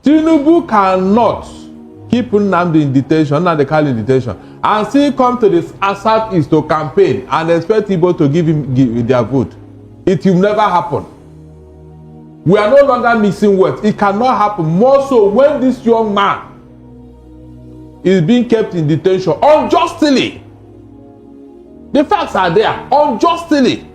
Tinubu cannot keep Nnamdi in detention, Nnamdi in detention, and still come to the Southeast to campaign and expect people to give their vote. It will never happen. We are no longer mixing words. It cannot happen. More so when this young man is being kept in detention unjustly. The facts are there, unjustly.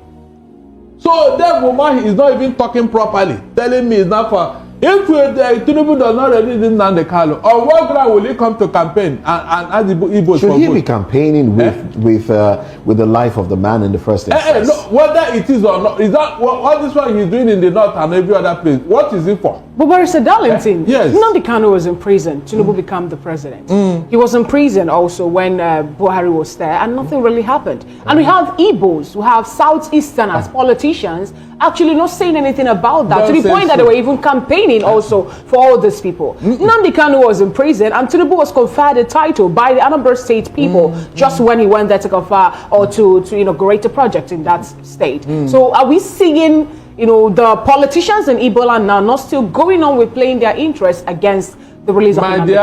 So then Umahi is not even talking properly, telling me it's not for. If Tinubu does not release Nnamdi Kanu, on what ground will he come to campaign and ask the Igbos should for he vote? be campaigning with the life of the man in the first instance? No, whether it is or not, is that what this one he's doing in the north and every other place? What is it for? But Barrister Darlington, yes. Nnamdi Kanu was in prison. Tinubu became the president. He was in prison also when Buhari was there, and nothing really happened. And we have Igbos, we have Southeasterners, politicians, actually not saying anything about that, to the point that they were even campaigning also for all these people. Nnamdi Kanu was in prison, and Tinubu was conferred a title by the Anambra State people just when he went there to confer or to inaugurate a project in that state. So are we seeing the politicians in Ebola now not still going on with playing their interests against the release of Nnamdi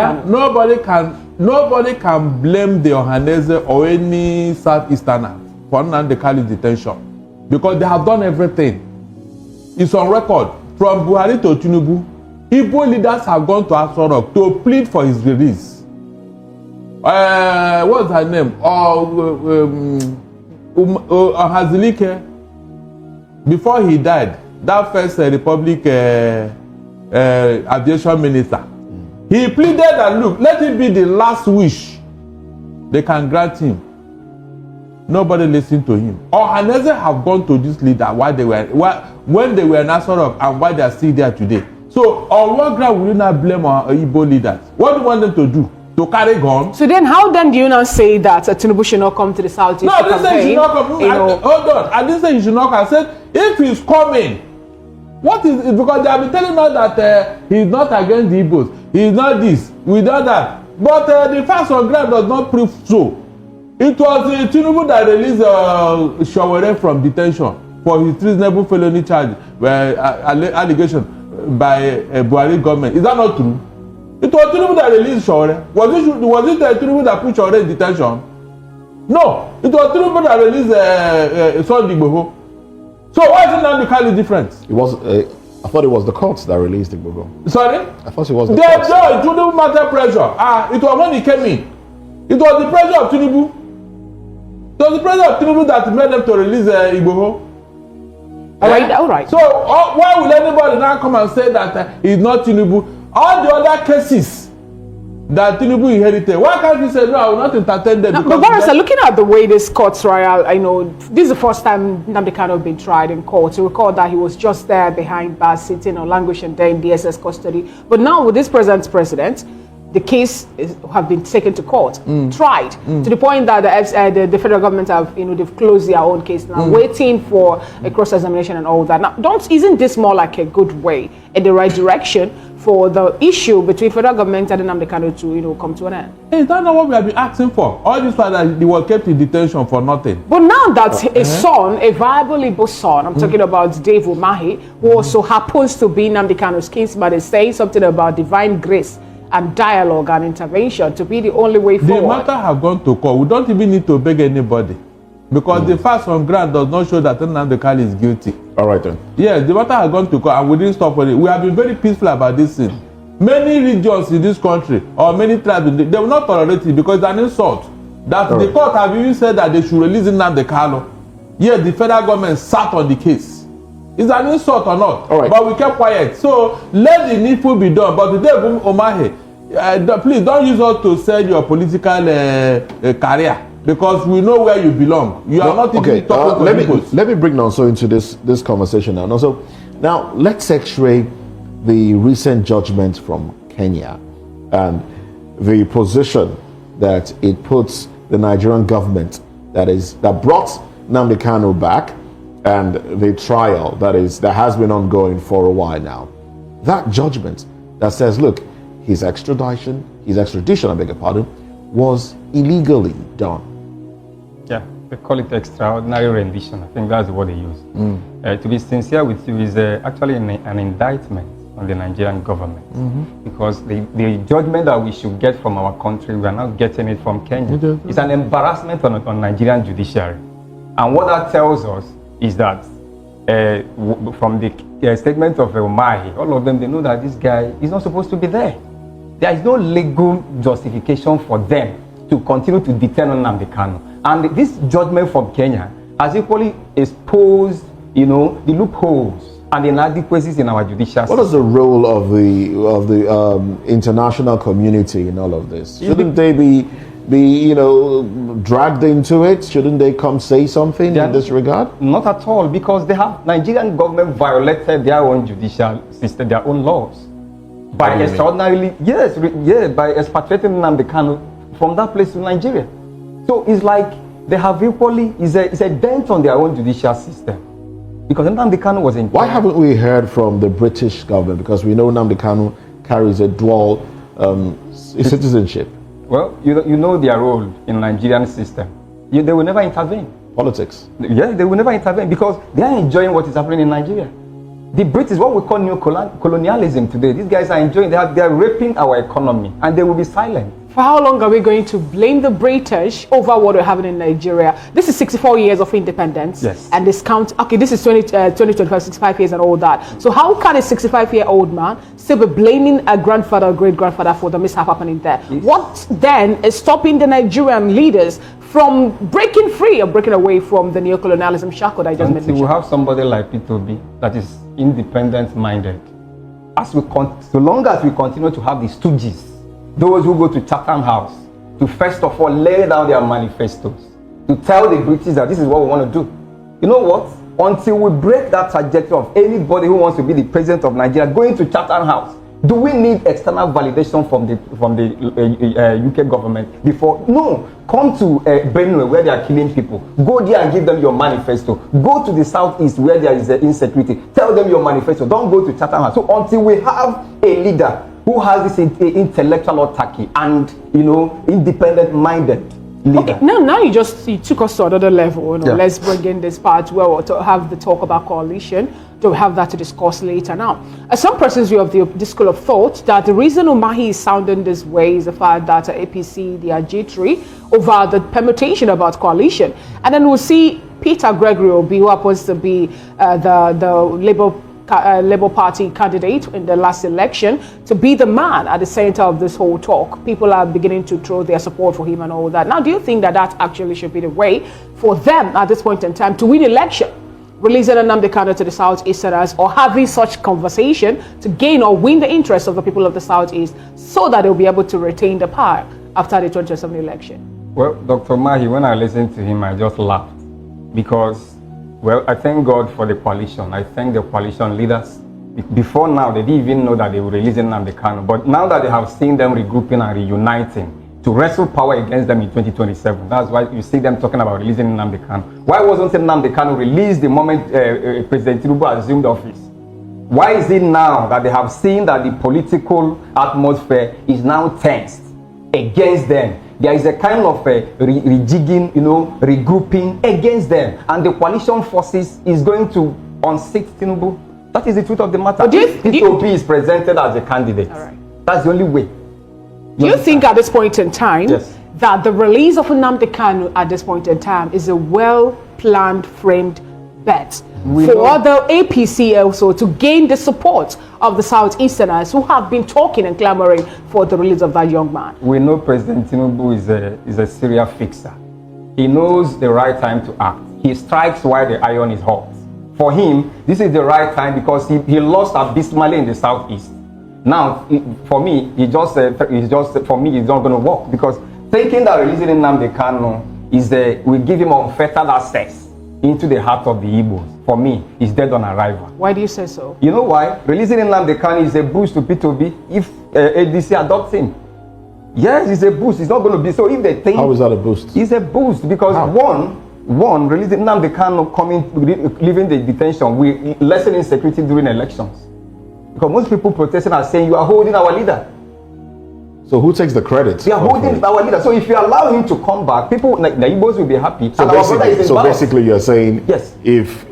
Kanu? Nobody can blame the Ohanese or any Southeasterner for Nnamdi Kanu's detention, because they have done everything. It's on record. From Buhari to Tinubu, Igbo leaders have gone to Aso Rock to plead for his release. What's her name? Hazilike. Before he died, that first Republic aviation minister, he pleaded that, look, let it be the last wish they can grant him. Nobody listened to him. Ohanese have gone to this leader when they were in Aso Rock and why they are still there today. So on what ground will you not blame our Igbo leaders? What do you want them to do? To carry guns? So then how then do you not say that Tinubu should not come to the Southeast? No, I didn't say he should not come. Hold on. I didn't say he should not come. I said if he's coming, what is it? Because they have been telling us that he's not against the Igbos. He's not this, we done that. But the facts on ground does not prove so. It was Tinubu that released Shawere from detention for his treasonable felony charge, allegation by Buhari government. Is that not true? It was Tinubu that released Shawere. Was it Tinubu that put Shawere in detention? No, it was Tinubu that released Sunday Igboho. So why is it Nnamdi Kanu different? It was. I thought it was the courts that released Igboho. Sorry? I thought it was the courts. No, Tinubu matter pressure. It was when he came in. It was the pressure of Tinubu. It was the pressure of Tinubu that made them to release Igboho. All right. So why will anybody now come and say that he's not Tinubu? All the other cases that Tinubu inherited, why can't you say no? I will not entertain them? But Barrister, looking at the way this court trial, I know this is the first time Nnamdi Kanu has been tried in court. You recall that he was just there behind bars, sitting or languishing there in DSS custody. But now with this present president, the case have been taken to court, tried, to the point that the federal government have, they've closed their own case now, waiting for a cross-examination and all that. Now, isn't this more like a good way in the right direction for the issue between federal government and Nnamdi Kanu to, come to an end? Is that not what we have been asking for? All this while that they were kept in detention for nothing. But now that a son, a viable Igbo son, I'm talking about Dave Umahi, who also happens to be Nnamdi Kanu's kinsman, is saying something about divine grace and dialogue and intervention to be the only way forward. The matter have gone to court. We don't even need to beg anybody, because the facts on ground does not show that Nnamdi Kanu is guilty. All right then. Yes, the matter has gone to court and we didn't stop with it. We have been very peaceful about this thing. Many regions in this country or many tribes, they will not tolerate it because it's an insult. That the court have even said that they should release Nnamdi Kanu. Yes, the federal government sat on the case. Is an insult or not? All right. But we kept quiet. So let the needful be done. But today, Umahi, please don't use us to sell your political career, because we know where you belong. You are not even talking to people. Let me bring Nonso into this conversation now. Nonso, now let's X-ray the recent judgment from Kenya and the position that it puts the Nigerian government that brought Nnamdi Kanu back, and the trial that has been ongoing for a while now. That judgment that says, look, his extradition, I beg your pardon, was illegally done. Yeah, they call it extraordinary rendition. I think that's what they use. To be sincere with you, is actually an indictment on the Nigerian government, because the judgment that we should get from our country, we are not getting it from Kenya. It's an embarrassment on Nigerian judiciary. And what that tells us is that from the statement of Umahi, all of them, they know that this guy is not supposed to be there. There is no legal justification for them to continue to detain Nnamdi Kanu. And this judgment from Kenya has equally exposed, the loopholes and inadequacies in our judicial system. What is the role of the international community in all of this? Shouldn't they be dragged into it? Shouldn't they come say something in this regard? Not at all, because the Nigerian government violated their own judicial system, their own laws, by extraordinarily, by expatriating Nnamdi Kanu from that place to Nigeria. So it's like they have equally, it's a dent on their own judicial system. Because Nnamdi Kanu was in. Why haven't we heard from the British government? Because we know Nnamdi Kanu carries a dual citizenship. Well, you know their role in the Nigerian system. They will never intervene. Politics. Yeah, they will never intervene because they are enjoying what is happening in Nigeria. The British, what we call neo-colonialism today, these guys are enjoying, they are raping our economy, and they will be silent. For how long are we going to blame the British over what we're having in Nigeria? This is 64 years of independence. Yes. And this count, okay, this is 25, 65 years and all that. So how can a 65-year-old man still be blaming a grandfather or great-grandfather for the mishap happening there? Yes. What then is stopping the Nigerian leaders from breaking free or breaking away from the neo-colonialism shackle that I just mentioned? We have somebody like P2B that is independent-minded. So long as we continue to have the stooges, those who go to Chatham House to first of all lay down their manifestos, to tell the British that this is what we want to do. You know what? Until we break that trajectory of anybody who wants to be the president of Nigeria going to Chatham House, do we need external validation from the UK government before? No. Come to Benue where they are killing people. Go there and give them your manifesto. Go to the southeast where there is insecurity. Tell them your manifesto. Don't go to Chatham House. So until we have a leader who has this intellectual autarky and independent minded leader. Okay, now you took us to another level. Let's bring in this part where we'll have the talk about coalition. To have that to discuss later. Now, some persons view of this school of thought that the reason Umahi is sounding this way is the fact that APC, they are jittery over the permutation about coalition. And then we'll see Peter Gregory Obi, who happens to be the Labour Party candidate in the last election, to be the man at the center of this whole talk. People are beginning to throw their support for him and all that. Now, do you think that actually should be the way for them at this point in time to win election? Releasing Nnamdi Kanu to the Southeasterners or having such conversation to gain or win the interest of the people of the Southeast so that they'll be able to retain the power after the 2027 election? Well, Dr. Mahi, when I listened to him, I just laughed because, I thank God for the coalition. I thank the coalition leaders. Before now, they didn't even know that they were releasing Nnamdi Kanu. But now that they have seen them regrouping and reuniting to wrestle power against them in 2027, that's why you see them talking about releasing Nnamdi Kanu. Why wasn't Nnamdi Kanu released the moment President Tinubu assumed office? Why is it now that they have seen that the political atmosphere is now tensed against them? There is a kind of rejigging, regrouping against them, and the coalition forces is going to unseat Tinubu. That is the truth of the matter. P2B is presented as a candidate. All right. That's the only way. Do you think at this point in time that the release of Nnamdi Kanu at this point in time is a well-planned, framed bet for the APC also to gain the support of the Southeasterners who have been talking and clamoring for the release of that young man? We know President Tinubu is a serial fixer. He knows the right time to act. He strikes while the iron is hot. For him, this is the right time because he lost abysmally in the Southeast. Now, for me, it's not going to work because thinking that releasing Nnamdi Kanu will give him unfettered access into the heart of the Igbos. For me, is dead on arrival. Why do you say so? You know why? Releasing Nnamdi Kanu is a boost to P2B if ADC adopts him. Yes, it's a boost. It's not going to be so. If they think, how is that a boost? It's a boost because one releasing Nnamdi Kanu leaving the detention will lessen insecurity during elections. Because most people protesting are saying you are holding our leader. So who takes the credit? They are holding our leader. So if you allow him to come back, people like the Igbos will be happy. So basically you're saying if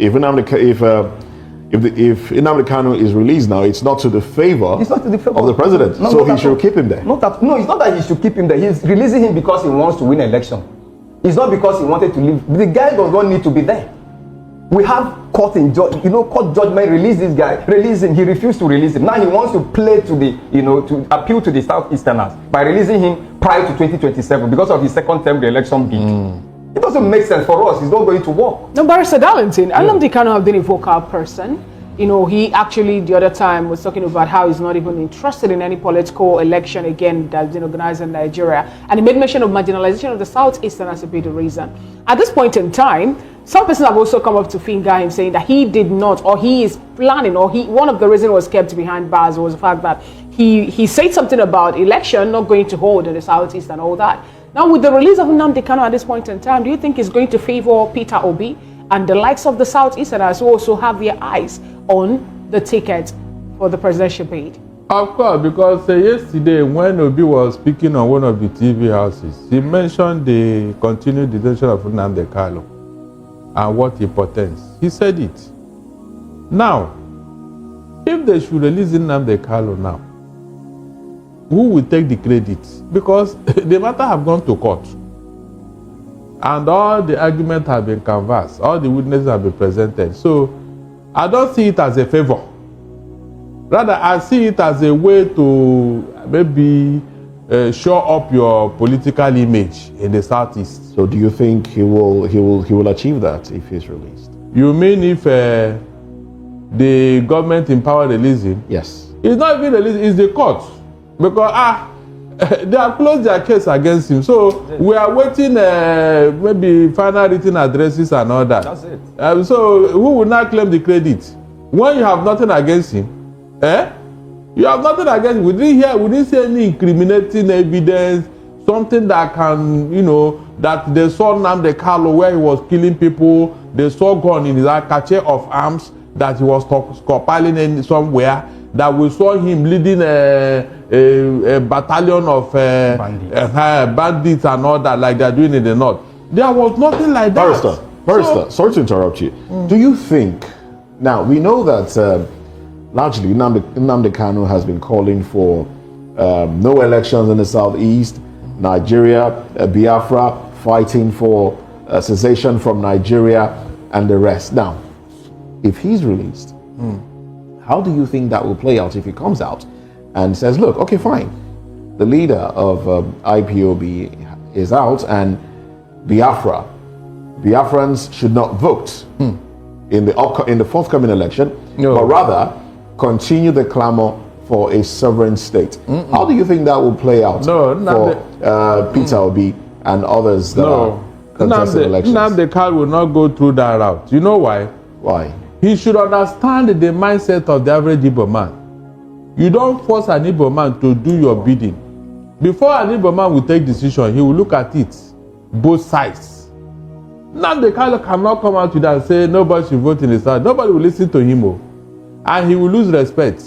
if Nnamdi Kanu is released now, it's not to the favor, It's not to the favor of the president. No, so not he at should all. keep him there. No, it's not that he should keep him there. He's releasing him because he wants to win election. It's not because he wanted to leave. The guy does not need to be there. We have court judgment, release this guy, release him. He refused to release him. Now he wants to play to the, to appeal to the Southeasterners by releasing him prior to 2027 because of his second term re-election bid. It doesn't make sense for us. It's not going to work. No, Barrister Darlington, Nnamdi Kanu have been a vocal person. He actually the other time was talking about how he's not even interested in any political election again that's been organized in Nigeria. And he made mention of marginalization of the Southeastern as a big reason. At this point in time, some persons have also come up to finger him saying that he did not, or he is planning, or one of the reasons was kept behind bars was the fact that he said something about election not going to hold in the Southeast and all that. Now with the release of Nnamdi Kanu at this point in time, do you think it's going to favor Peter Obi and the likes of the Southeasterners who also have their eyes on the ticket for the presidential bid? Of course, because yesterday when Obi was speaking on one of the TV houses, he mentioned the continued detention of Nnamdi Kanu and what it portends. He said it. Now, if they should release Nnamdi Kanu now, who will take the credit? Because the matter have gone to court. And all the arguments have been canvassed, all the witnesses have been presented. So I don't see it as a favor. Rather, I see it as a way to maybe show up your political image in the Southeast. So do you think he will achieve that if he's released? You mean if the government in power release him? Yes. It's not even released, it's the court. Because they have closed their case against him. So we are waiting maybe final written addresses and all that. That's it. So who will not claim the credit? When you have nothing against him, you have nothing against him. We didn't see any incriminating evidence, something that can, that they saw Nnamdi Kanu where he was killing people, they saw gun in his cache of arms that he was stockpiling in somewhere, that we saw him leading a battalion of bandits and all that, like they're doing in the north. There was nothing like that. Barrister, sorry to interrupt you. Do you think, now we know that largely Nnamdi Kanu has been calling for no elections in the Southeast, Nigeria, Biafra, fighting for cessation from Nigeria and the rest. Now, if he's released, how do you think that will play out if he comes out and says, look, okay, fine, the leader of IPOB is out and Biafrans should not vote in the forthcoming election, but rather continue the clamor for a sovereign state. How do you think that will play out for Peter Obi and others that are contesting elections? Nnamdi Kanu will not go through that route. You know why? Why? He should understand the mindset of the average Igbo man. You don't force an Igbo man to do your bidding. Before an Igbo man will take decision, he will look at it, both sides. Nnamdi Kanu cannot come out to that and say nobody should vote in the South. Nobody will listen to him, and he will lose respect.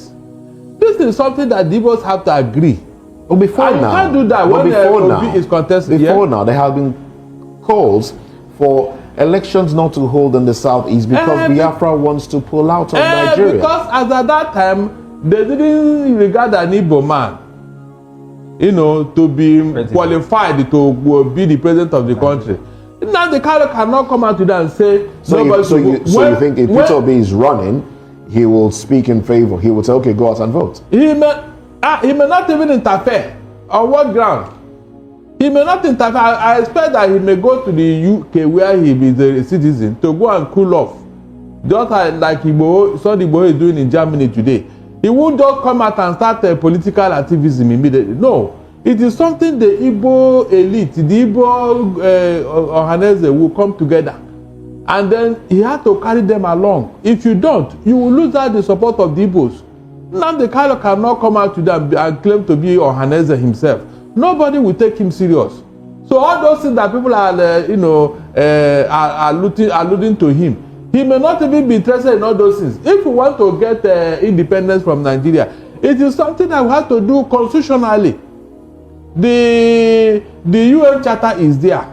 This is something that the Igbos have to agree. But before now, you can't do that when Obi is contested. Before now, there have been calls for elections not to hold in the Southeast because Biafra wants to pull out of Nigeria. Because as at that time, they didn't regard an Igbo man, to be qualified to be the president of the country. Now the Kanu cannot come out to that and say, so you think if Peter Obi is running, he will speak in favor? He will say, okay, go out and vote. He may not even interfere. On what ground? He may not interfere. I expect that he may go to the UK where he is a citizen to go and cool off. Just like Igbo is doing in Germany today. He won't just come out and start political activism immediately. No. It is something the Igbo elite, the Igbo Ohaneze will come together. And then he had to carry them along. If you don't, you will lose out the support of the Igbos. Now the Kanu cannot come out to them and claim to be Ohaneze himself. Nobody will take him serious. So all those things that people are, alluding to him, he may not even be interested in all those things. If we want to get independence from Nigeria, it is something that we have to do constitutionally. The UN Charter is there.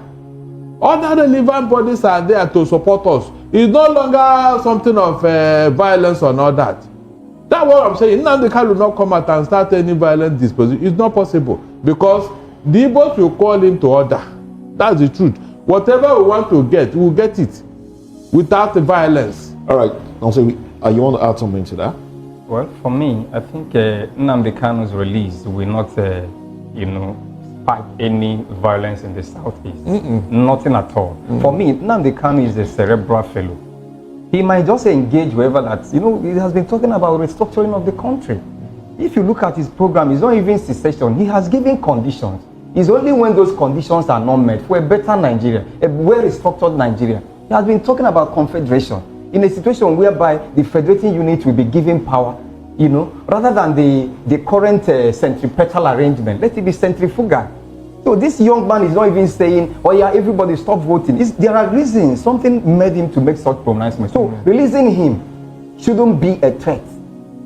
Other relevant bodies are there to support us. It's no longer something of violence and all that. That's what I'm saying. Nnamdi Kanu will not come out and start any violent disposition. It's not possible because the Igbos will call him to order. That's the truth. Whatever we want to get, we'll get it without the violence. All right. Also, you want to add something to that? Well, for me, I think Nnamdi Kanu's release will not, spark any violence in the southeast. Nothing at all. For me, Nnamdi Kanu is a cerebral fellow. He might just engage wherever that, he has been talking about restructuring of the country. If you look at his program, it's not even secession. He has given conditions. It's only when those conditions are not met for a better Nigeria, a well-restructured Nigeria. He has been talking about confederation in a situation whereby the federating unit will be given power, rather than the current centripetal arrangement. Let it be centrifugal. So this young man is not even saying, oh yeah, everybody stop voting. There are reasons. Something made him to make such pronouncements. So releasing him shouldn't be a threat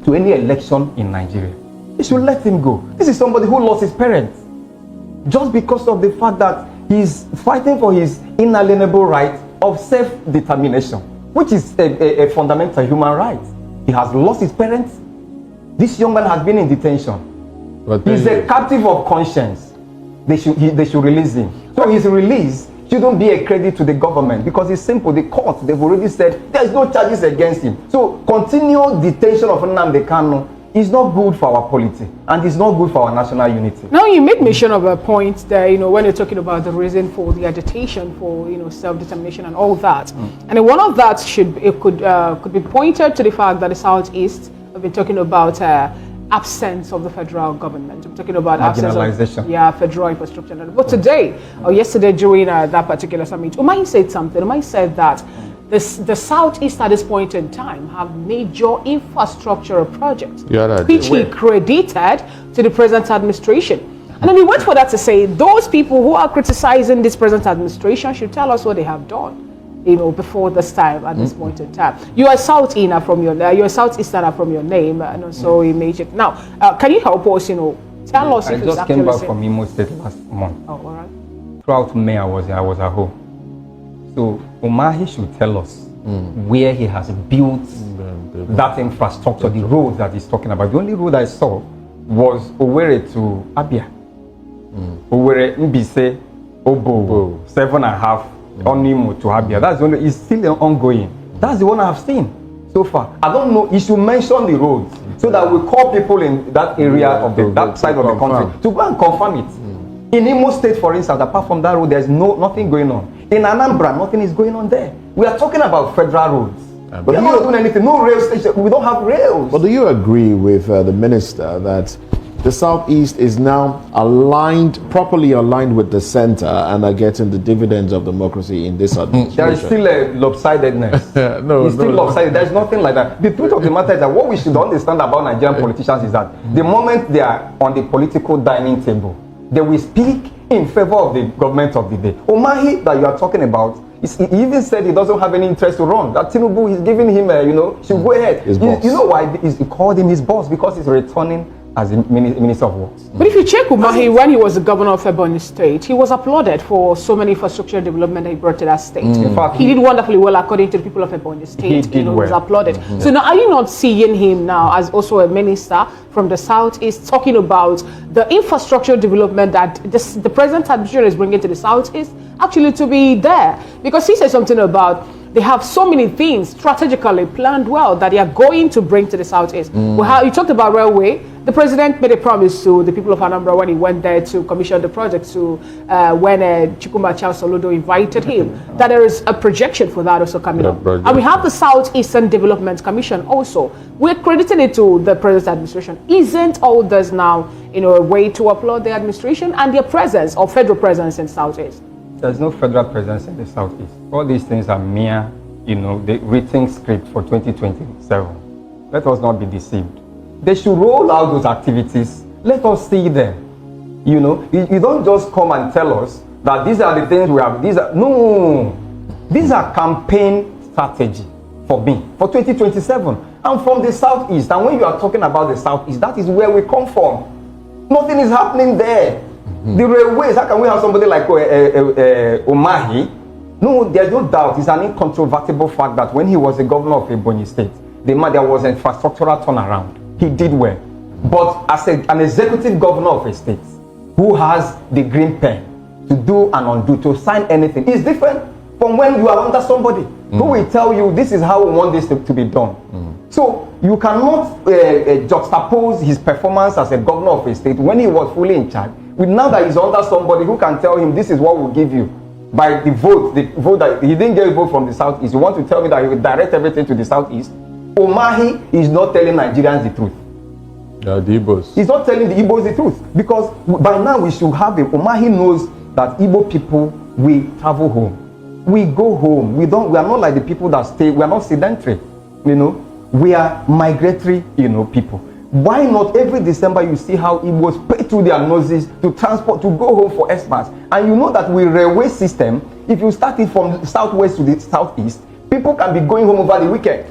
to any election in Nigeria. They should let him go. This is somebody who lost his parents just because of the fact that he's fighting for his inalienable right of self-determination, which is a fundamental human right. He has lost his parents. This young man has been in detention. He's a captive of conscience. They should release him. So his release shouldn't be a credit to the government because it's simple. The court, they've already said there's no charges against him. So continual detention of Nnamdi Kanu is not good for our polity and it's not good for our national unity. Now you make mention of a point there, when you're talking about the reason for the agitation for self-determination and all that. And one of that could be pointed to the fact that the Southeast have been talking about absence of the federal government. I'm talking about absence of federal infrastructure. But today or yesterday during that particular summit, Umahi said something. Umahi said that the Southeast at this point in time have major infrastructural projects, which he credited to the present administration. And then he went for that to say those people who are criticizing this present administration should tell us what they have done, before this time at this point in time. You are Southeasterner from your you're a Southeasterner from your name, and also he made it. Now, can you help us? Tell us. I just came back from Imo State last month. Oh, all right. Throughout May, I was at home. So Umahi should tell us where he has built that infrastructure, the road that he's talking about. The only road I saw was Owerri to Abia. Owerri, Mbise, Obo, 7.5, Onimo to Abia. That's the only, it's still ongoing. That's the one I have seen so far. I don't know, he should mention the roads so that we call people in that area of that side of the country to go and confirm it. In Imo State, for instance, apart from that road, there's nothing going on. In Anambra, nothing is going on there. We are talking about federal roads. But we are not doing anything. No rail station. We don't have rails. But do you agree with the minister that the Southeast is now properly aligned with the center and are getting the dividends of democracy in this administration? There is still a lopsidedness. It's still lopsided. There's nothing like that. The truth of the matter is that what we should understand about Nigerian politicians is that the moment they are on the political dining table, they will speak in favor of the government of the day. Umahi, that you are talking about, he even said he doesn't have any interest to run. That Tinubu is giving him, should go ahead. You know why? He called him his boss because he's returning as the Minister of Works. But if you check Umahi, when he was the governor of Ebonyi State, he was applauded for so many infrastructure development that he brought to that state. In fact, he did wonderfully well according to the people of Ebonyi State. He was applauded. So now, are you not seeing him now as also a minister from the Southeast talking about the infrastructure development that the present administration is bringing to the Southeast actually to be there? Because he said something about they have so many things strategically planned well that they are going to bring to the Southeast. You talked about railway. The president made a promise to the people of Anambra when he went there to commission the project when Chukwuma Charles Soludo invited him, that there is a projection for that also coming up. And we have the Southeastern Development Commission also. We're crediting it to the present administration. Isn't all this now, a way to applaud the administration and their presence or federal presence in Southeast? There's no federal presence in the Southeast. All these things are mere, the written script for 2027. Let us not be deceived. They should roll out those activities. Let us see them. You don't just come and tell us that these are the things we have. These are campaign strategy for me for 2027. I'm from the Southeast, and when you are talking about the Southeast, that is where we come from. Nothing is happening there. The railways, how can we have somebody like Umahi No, there's no doubt. It's an incontrovertible fact that when he was the governor of Ebonyi State, there was an infrastructural turnaround. He did well. But as an executive governor of a state who has the green pen to do and undo, to sign anything, is different from when you are under somebody who will tell you this is how we want this to be done. So you cannot juxtapose his performance as a governor of a state when he was fully in charge with now that he's under somebody who can tell him this is what we'll give you by the vote that he didn't get a vote from the southeast. You want to tell me that he will direct everything to the southeast? Umahi is not telling Nigerians the truth. The Igbos. He's not telling the Igbos the truth, because by now we should have him. Umahi knows that Igbo people, we travel home. We go home. We are not like the people that stay. We are not sedentary, you know. We are migratory, you know, people. Why not every December you see how Igbos pay through their noses to transport, to go home for Xmas? And you know that with railway system, if you start it from southwest to the southeast, people can be going home over the weekend.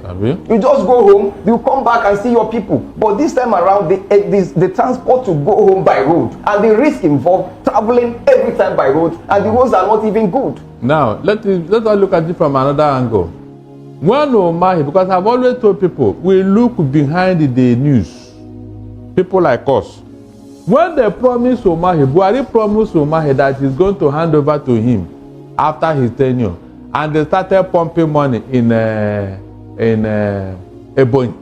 You just go home, you come back and see your people. But this time around, the transport to go home by road, and the risk involved traveling every time by road, and the roads are not even good. Now, let us look at it from another angle. When Umahi, because I've always told people, we look behind the news. People like us. When they promised Umahi, Buhari promised Umahi that he's going to hand over to him after his tenure, and they started pumping money in Ebonyi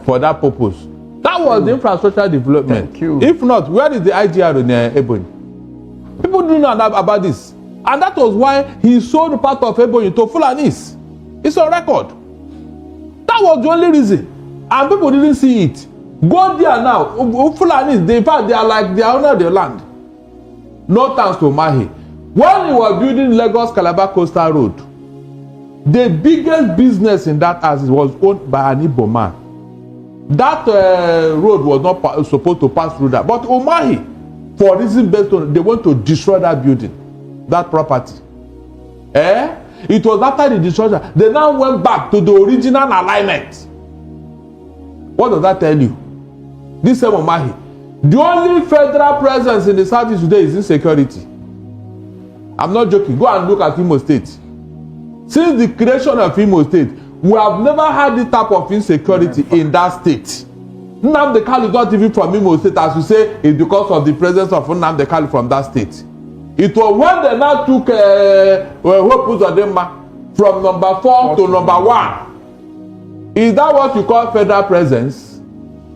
for that purpose. That was the infrastructure development. Thank you. If not, where is the IGR in Ebonyi? People do not know about this. And that was why he sold part of Ebonyi to Fulanis. It's on record. That was the only reason. And people didn't see it. Go there now. Fulanis, in fact, they are like the owner of the land. No thanks to Umahi. When he was building Lagos Calabar Coastal Road, the biggest business in that house was owned by an Igbo man. That road was not supposed to pass through that. But Umahi, for reason based on, they want to destroy that building, that property. It was after the destruction, they now went back to the original alignment. What does that tell you? This same Umahi. The only federal presence in the southeast today is insecurity. I'm not joking. Go and look at Imo State. Since the creation of Imo State, we have never had this type of insecurity in that state. Nnamdi Kanu is not even from Imo State, as you say, it's because of the presence of Nnamdi Kanu from that state. It was when they now took Hope Uzodinma from number 4 to number 1. Is that what you call federal presence?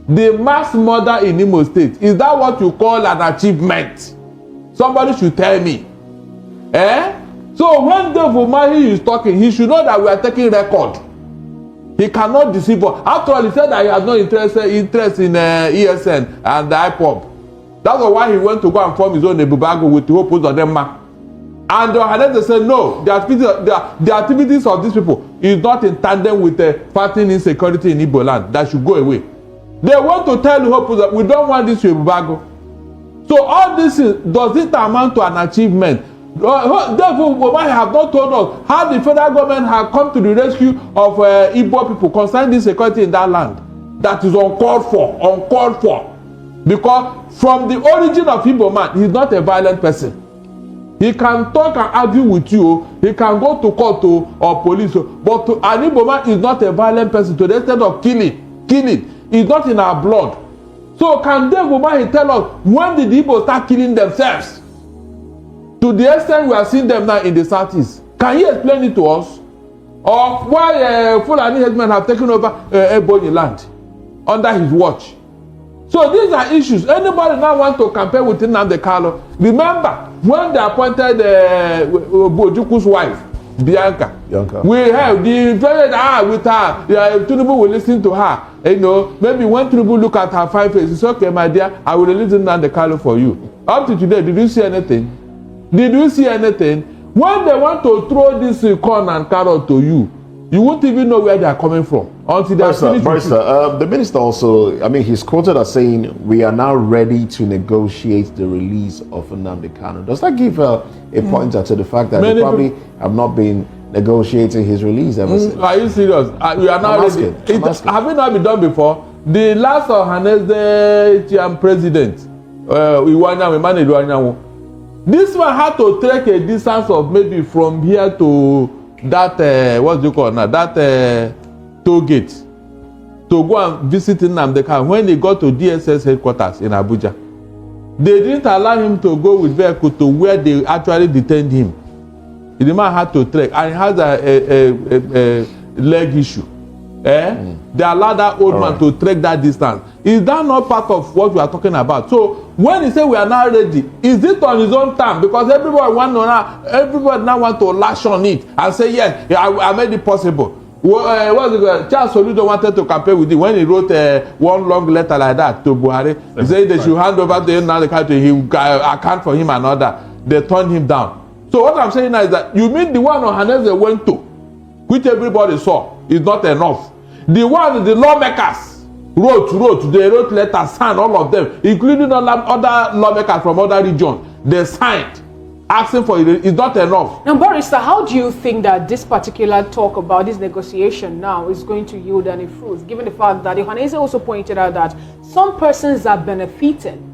The mass murder in Imo State, is that what you call an achievement? Somebody should tell me. So when Dave Umahi is talking, he should know that we are taking record. He cannot deceive us. After all, he said that he has no interest in ESN and the IPOB. That's why he went to go and form his own Ebubago with the Hope Uzodinma. And the Ohanese said, no, the activities of these people is not in tandem with the fighting insecurity in Igbo land. That should go away. They want to tell Hope that we don't want this Ebubago. So all this does it amount to an achievement? Therefore, Umahi have not told us how the federal government has come to the rescue of Igbo people concerning this security in that land. That is uncalled for. Because from the origin of Igbo man, he is not a violent person. He can talk and argue with you. He can go to court or police. But an Igbo man is not a violent person to the extent of killing. It's not in our blood. So can Dave Umahi tell us when did the Igbo start killing themselves? To the extent we are seeing them now in the southeast. Can he explain it to us? Or why Fulani headmen have taken over Ebonyi land under his watch? So these are issues. Anybody now want to campaign with Nnamdi Kanu? Remember when they appointed Bojuku's wife, Bianca. We have the president with her. Tinubu will listen to her. You know, maybe when Tinubu look at her fine face, it's okay, my dear. I will release Nnamdi Kanu for you. Up to today, did you see anything? When they want to throw this corn and carrot to you, you won't even know where they are coming from until they are finished. The minister also, he's quoted as saying, we are now ready to negotiate the release of Nnamdi Kanu. Does that give a pointer to the fact that they probably have not been negotiating his release ever since? Are you serious? We are now ready. Have it not been done before? The last Ohanese president, This man had to trek a distance of maybe from here to that what do you call now? That toll gate to go and visit Nnamdi Kanu. When he got to DSS headquarters in Abuja, they didn't allow him to go with vehicle to where they actually detained him. The man had to trek, and he has a leg issue. They allowed that old man to trek that distance. Is that not part of what we are talking about? So when he say we are now ready, is it on his own time? Because everybody now want to lash on it and say yes, I made it possible. Charles Soludo wanted to campaign with him when he wrote one long letter like that to Buhari. He said they should hand over to him now the country. He account for him and all that. They turned him down. So what I'm saying now is that you mean the one Ohaneze went to, which everybody saw, is not enough. The one the lawmakers wrote, they wrote letters, signed, all of them, including other lawmakers from other regions, they signed, asking for it, is not enough. Now, Barrister, how do you think that this particular talk about this negotiation now is going to yield any fruits, given the fact that Ohaneze also pointed out that some persons are benefiting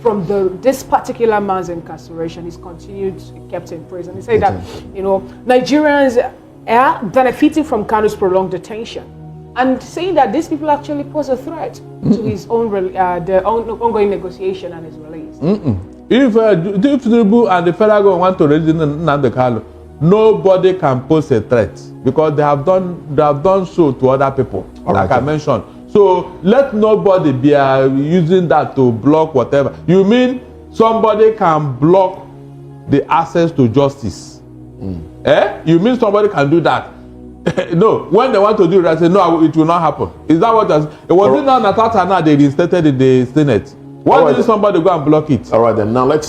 from this particular man's incarceration? He's continued kept in prison. He said that Nigerians are benefiting from Kanu's prolonged detention, and saying that these people actually pose a threat to his own the ongoing negotiation and his release. If Tinubu and the federal government want to release Nnamdi Kanu, nobody can pose a threat because they have done so to other people, I mentioned. So let nobody be using that to block whatever. You mean somebody can block the access to justice? You mean somebody can do that? No, when they want to do that, say no, it will not happen. Is that what it was? It not Natata now they reinstated in the Senate? Why didn't somebody go and block it? All right, then now let's